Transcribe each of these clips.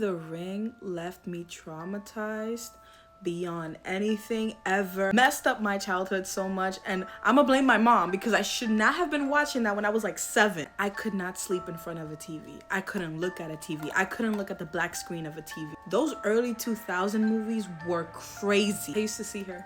The Ring left me traumatized beyond anything ever. Messed up my childhood so much, and I'm gonna blame my mom because I should not have been watching that when I was like 7. I could not sleep in front of a TV. I couldn't look at a TV. I couldn't look at the black screen of a TV. Those early 2000 movies were crazy. I used to see her.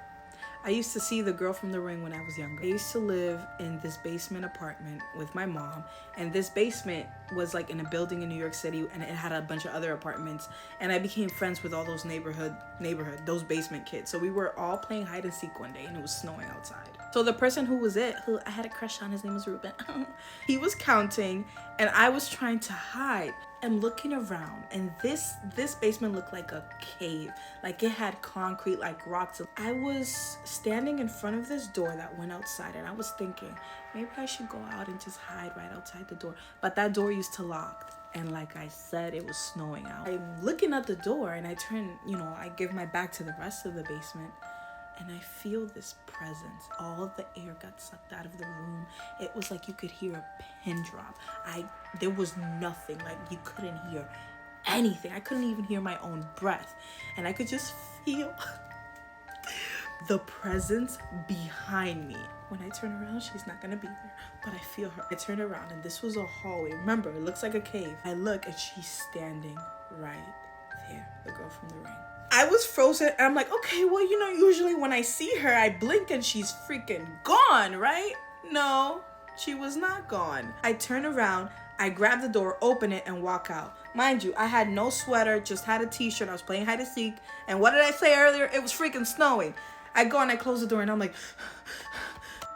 I used to see The Girl from The Ring when I was younger. I used to live in this basement apartment with my mom, and this basement was like in a building in New York City, and it had a bunch of other apartments, and I became friends with all those those basement kids. So we were all playing hide and seek one day, and it was snowing outside. So the person who I had a crush on, his name was Ruben. He was counting, and I was trying to hide. I'm looking around, and this basement looked like a cave. Like it had concrete, like rocks. I was standing in front of this door that went outside, and I was thinking, maybe I should go out and just hide right outside the door. But that door used to lock. And like I said, it was snowing out. I'm looking at the door, and I turn, I give my back to the rest of the basement. And I feel this presence. All the air got sucked out of the room. It was like you could hear a pin drop. There was nothing. Like you couldn't hear anything. I couldn't even hear my own breath. And I could just feel the presence behind me. When I turn around, she's not gonna be there, but I feel her. I turn around, and this was a hallway. Remember, it looks like a cave. I look, and she's standing right there, the girl from The Ring. I was frozen, and I'm like, okay, well, usually when I see her, I blink and she's freaking gone, right? No, she was not gone. I turn around, I grab the door, open it, and walk out. Mind you, I had no sweater, just had a t-shirt. I was playing hide and seek, and what did I say earlier? It was freaking snowing. I go and I close the door, and I'm like,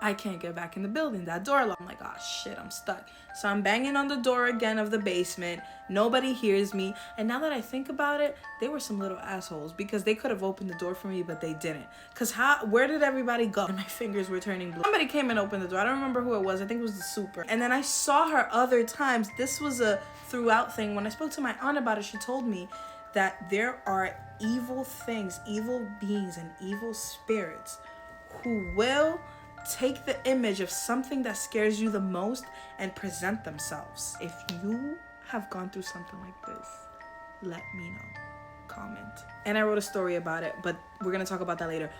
I can't get back in the building. That door locked. I'm like, oh shit, I'm stuck. So I'm banging on the door again of the basement. Nobody hears me. And now that I think about it, they were some little assholes because they could have opened the door for me, but they didn't. Because where did everybody go? And my fingers were turning blue. Somebody came and opened the door. I don't remember who it was. I think it was the super. And then I saw her other times. This was a throughout thing. When I spoke to my aunt about it, she told me that there are evil things, evil beings, and evil spirits who will take the image of something that scares you the most and present themselves. If you have gone through something like this, let me know. Comment. And I wrote a story about it, but we're gonna talk about that later.